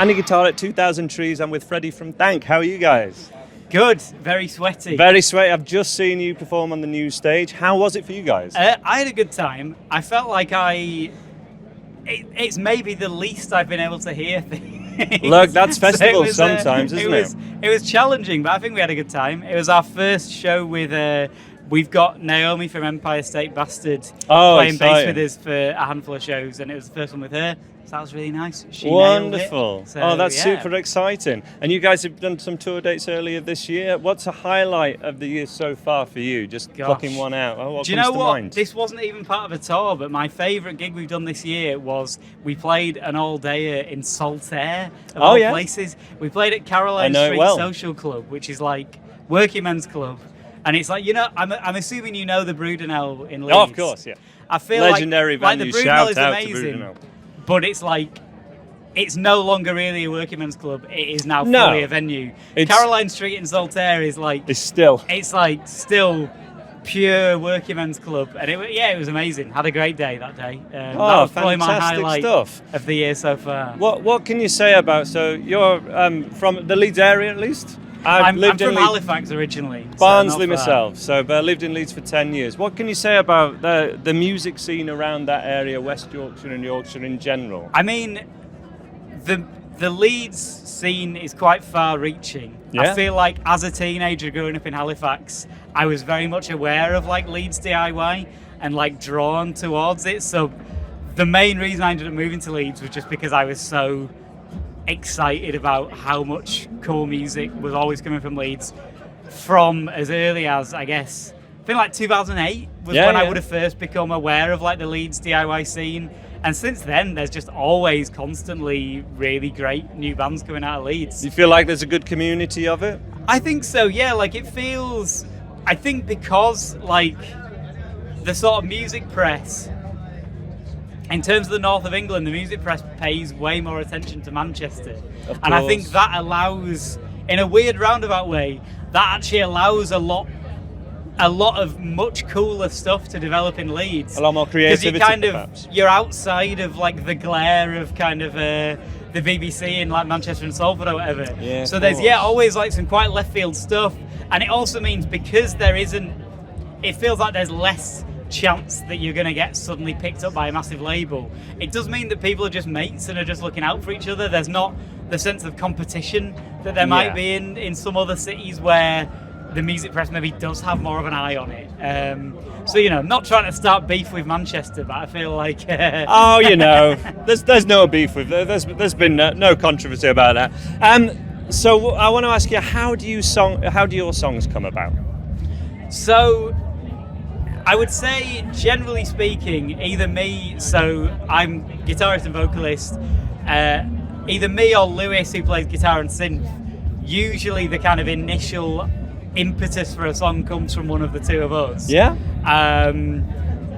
and a guitar at 2000 Trees. I'm with Freddy from Thank. How are you guys? Good, very sweaty. Very sweaty. I've just seen you perform on the new stage. How was it for you guys? I had a good time. I felt like it's maybe the least I've been able to hear things. Look, that's festival sometimes, isn't it? It was challenging, but I think we had a good time. It was our first show with, we've got Naomi from Empire State Bastard playing bass with us for a handful of shows, and it was the first one with her. So that was really nice. She Wonderful. Nailed it. So, that's yeah. super exciting. And you guys have done some tour dates earlier this year. What's a highlight of the year so far for you? Just plucking one out. What Do you comes know to what? mind? This wasn't even part of a tour, but my favourite gig we've done this year was we played an all-dayer in Saltaire, of all places. We played at Caroline Street Social Club, which is like working men's club. And it's like, I'm assuming you know the Brudenell in Leeds. Oh, of course, yeah. I feel legendary venue. The Brudenell Shout is out amazing, to Brudenell. but it's like, it's no longer really a working men's club. It is now fully a venue. Caroline Street in Saltaire is like... It's like still pure working men's club. And it was amazing. Had a great day that day. That was probably my highlight of the year so far. What can you say about... So you're from the Leeds area at least? I'm from Halifax originally. Barnsley myself, but I lived in Leeds for 10 years. What can you say about the music scene around that area, West Yorkshire and Yorkshire in general? I mean, the Leeds scene is quite far-reaching. Yeah. I feel like as a teenager growing up in Halifax, I was very much aware of like Leeds DIY and like drawn towards it. So the main reason I ended up moving to Leeds was just because I was so excited about how much cool music was always coming from Leeds from as early as, I guess, I think like 2008 was when I would have first become aware of like the Leeds DIY scene. And since then, there's just always constantly really great new bands coming out of Leeds. You feel like there's a good community of it? I think so, yeah. Like it feels, I think because like the sort of music press, in terms of the north of England, the music press pays way more attention to Manchester. And I think that allows, in a weird roundabout way, that actually allows a lot of much cooler stuff to develop in Leeds. A lot more creativity, because you're outside of like the glare of kind of the BBC in like Manchester and Salford or whatever. Yeah, so there's always like some quite left field stuff, and it also means because it feels like there's less chance that you're going to get suddenly picked up by a massive label. It does mean that people are just mates and are just looking out for each other. There's not the sense of competition that there might be in some other cities where the music press maybe does have more of an eye on it. So, not trying to start beef with Manchester, but I feel like... there's no beef with... There's been no controversy about that. So I want to ask you, how do your songs come about? So I would say, generally speaking, either me, so I'm guitarist and vocalist, either me or Lewis, who plays guitar and synth, usually the kind of initial impetus for a song comes from one of the two of us. Yeah. And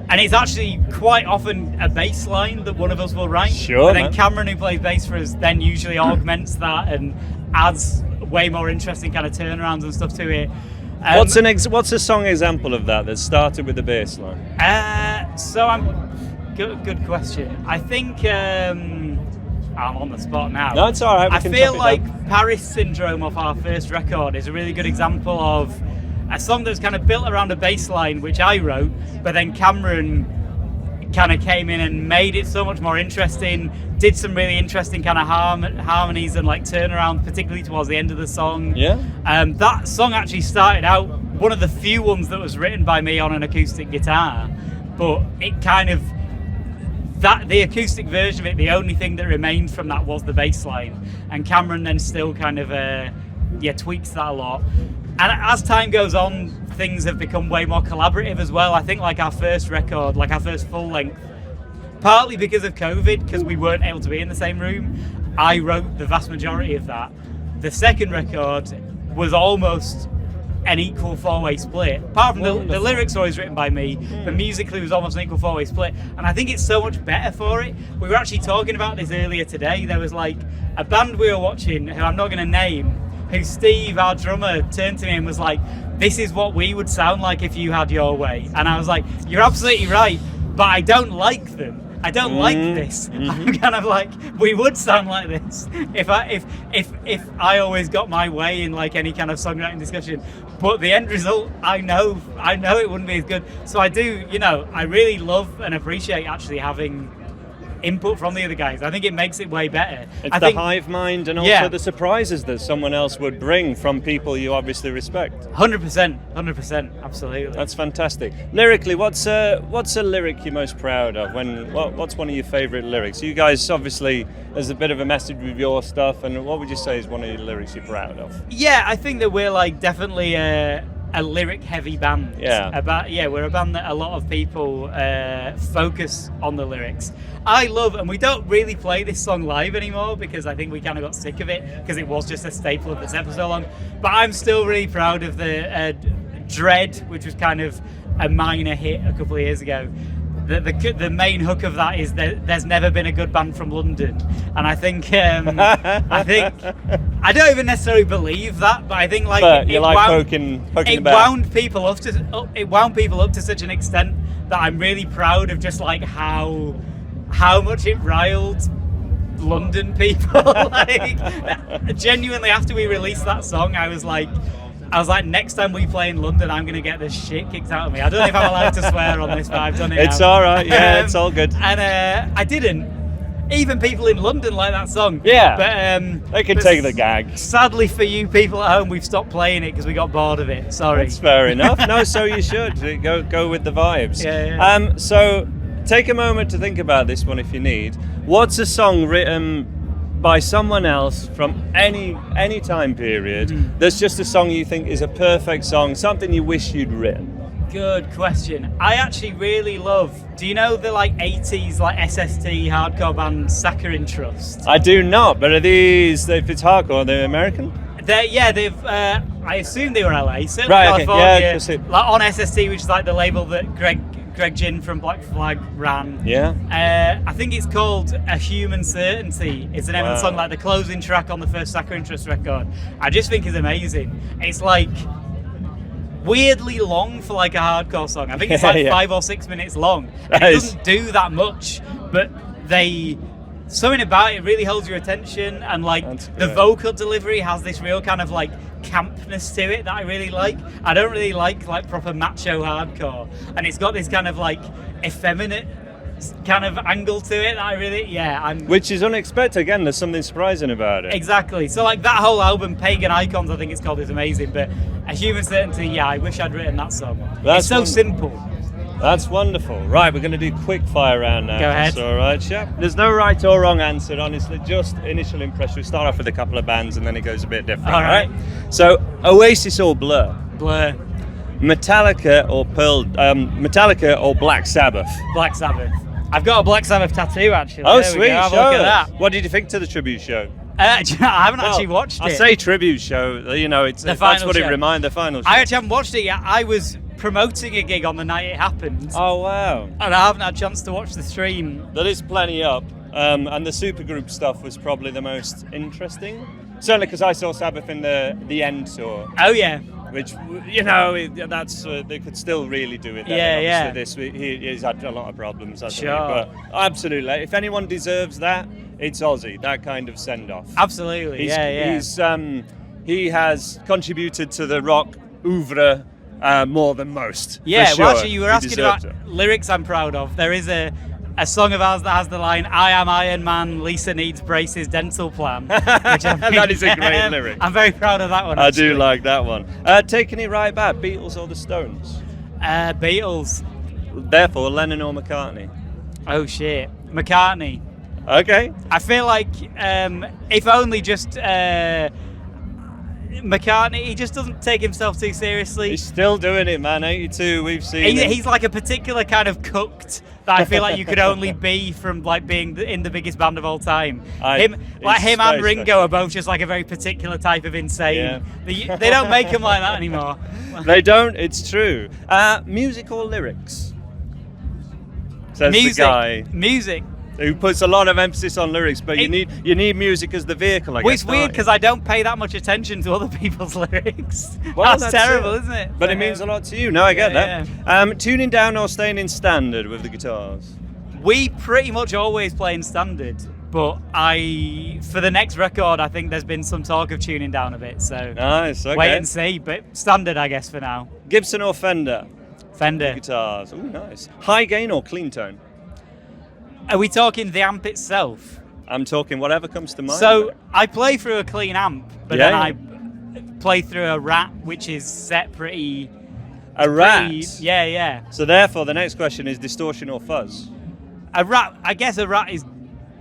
it's actually quite often a bass line that one of us will write. Sure. And then Cameron, who plays bass for us, then usually augments that and adds way more interesting kind of turnarounds and stuff to it. What's a song example of that started with the bass line? Good question. I think I'm on the spot now. No, it's all right. I feel like Paris Syndrome off our first record is a really good example of a song that's kind of built around a bass line, which I wrote, but then Cameron kind of came in and made it so much more interesting, did some really interesting kind of harmonies and like turnaround, particularly towards the end of the song. Yeah. That song actually started out one of the few ones that was written by me on an acoustic guitar, but it kind of, the acoustic version of it, the only thing that remained from that was the bass line, and Cameron then still kind of tweaks that a lot. And as time goes on, things have become way more collaborative as well. I think like our first record, like our first full length, partly because of COVID, because we weren't able to be in the same room, I wrote the vast majority of that. The second record was almost an equal four-way split. Apart from the lyrics always written by me, but musically it was almost an equal four-way split. And I think it's so much better for it. We were actually talking about this earlier today. There was like a band we were watching, who I'm not going to name, who Steve, our drummer, turned to me and was like, "This is what we would sound like if you had your way." And I was like, "You're absolutely right, but I don't like them." I don't like this. I'm kind of like, we would sound like this if I always got my way in like any kind of songwriting discussion. But the end result, I know it wouldn't be as good. So I do, I really love and appreciate actually having input from the other guys. I think it makes it way better. It's the hive mind and also the surprises that someone else would bring from people you obviously respect. 100%, absolutely. That's fantastic. Lyrically, what's a lyric you're most proud of? What's one of your favourite lyrics? You guys obviously, there's a bit of a message with your stuff, and what would you say is one of your lyrics you're proud of? Yeah, I think that we're like definitely a lyric-heavy band. We're a band that a lot of people focus on the lyrics. I love, and we don't really play this song live anymore because I think we kind of got sick of it because it was just a staple of the set for so long. But I'm still really proud of the Dread, which was kind of a minor hit a couple of years ago. The main hook of that is that there's never been a good band from London, and I think I don't even necessarily believe that, but I think it wound people up to such an extent that I'm really proud of just like how much it riled London people. Like, genuinely, after we released that song, I was like, next time we play in London, I'm going to get the shit kicked out of me. I don't know if I'm allowed to swear on this, but I've done it. It's now. all right. Yeah, it's all good. And I didn't. Even people in London like that song. Yeah. But they can take the gag. Sadly for you people at home, we've stopped playing it because we got bored of it. Sorry. That's fair enough. No, so you should go with the vibes. Yeah. So take a moment to think about this one if you need. What's a song written by someone else from any time period that's just a song you think is a perfect song, something you wish you'd written? Good question. I actually really love, do you know the like 80s like SST hardcore band Saccharine Trust? I do not, but are these, if it's hardcore, are they American? They've I assume they were LA, certainly right, California. Okay, like on SST, which is like the label that Greg Ginn from Black Flag ran. Yeah. I think it's called A Human Certainty. It's the name of the song, like the closing track on the first Saccharine Trust record. I just think it's amazing. It's like weirdly long for like a hardcore song. I think it's like 5 or 6 minutes long. And it doesn't do that much, but something about it really holds your attention, and like the vocal delivery has this real kind of like campness to it that I really like. I don't really like proper macho hardcore, and it's got this kind of like effeminate kind of angle to it that I really which is unexpected. Again, there's something surprising about it. Exactly. So like that whole album, Pagan Icons, I think it's called, is amazing, but A Human Certainty, I wish I'd written that song. It's so simple. That's wonderful. Right, we're going to do quickfire round now. Go ahead. That's all right, yeah. There's no right or wrong answer, honestly. Just initial impression. We start off with a couple of bands and then it goes a bit different. All right. So, Oasis or Blur? Blur. Metallica or Black Sabbath? Black Sabbath. I've got a Black Sabbath tattoo actually. Oh, there sweet. Have a look at that. What did you think to the tribute show? I haven't actually watched it. I say tribute show. It's the that's what show. It reminds the final show. I actually haven't watched it yet. I was promoting a gig on the night it happened. Oh wow! And I haven't had a chance to watch the stream. There is plenty up, and the supergroup stuff was probably the most interesting. Certainly because I saw Sabbath in the end tour. Oh yeah. Which that's they could still really do it. Obviously he's had a lot of problems, hasn't he? But absolutely, if anyone deserves that, it's Ozzy. That kind of send off. Absolutely, He has contributed to the rock oeuvre more than most. Yeah, for sure. Well, actually, you were asking about lyrics I'm proud of. There is a song of ours that has the line, "I am Iron Man, Lisa needs braces, dental plan." Which that is a great lyric. I'm very proud of that one. I do like that one. Taking it right back, Beatles or the Stones? Beatles. Therefore, Lennon or McCartney? Oh shit, McCartney. Okay. I feel like if only just McCartney, he just doesn't take himself too seriously. He's still doing it, man. 82, we've seen him. He's like a particular kind of cooked that I feel like you could only be from like being in the biggest band of all time. Him and Ringo are both just like a very particular type of insane. Yeah. They don't make them like that anymore. They don't, it's true. Music or lyrics? Says music. The guy. Music. Who puts a lot of emphasis on lyrics, but you need music as the vehicle, I guess. Well, it's weird because I don't pay that much attention to other people's lyrics. Well, that's terrible, isn't it? But it means a lot to you. No, I get that. Tuning down or staying in standard with the guitars? We pretty much always play in standard, but for the next record, I think there's been some talk of tuning down a bit, so Nice, okay. wait and see, but standard, I guess, for now. Gibson or Fender? Fender. Guitars. Ooh, nice. High gain or clean tone? Are we talking the amp itself? I'm talking whatever comes to mind. So I play through a clean amp, but Yeah, then I play through a Rat, which is set pretty... A Rat? Yeah. So therefore, the next question is distortion or fuzz? A Rat, I guess a Rat is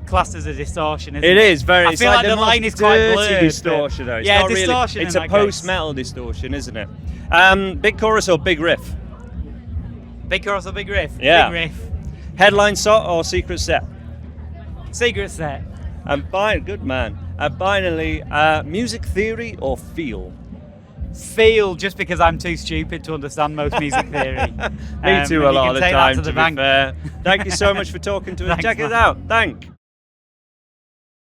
classed as a distortion, isn't it? It is very. I it's feel like the the line most is quite dirty blurred. distortion, though. It's Yeah, not distortion Really, it's in a that case. post-metal distortion, isn't it? Big chorus or big riff? Big chorus or big riff? Yeah. Big riff. Headline set or secret set? Secret set. And good man. Finally, music theory or feel? Feel, just because I'm too stupid to understand most music theory. Me too, a lot of the time. To the To be bank. fair. Thank you so much for talking to us. Thanks, Check us man. out. Thank.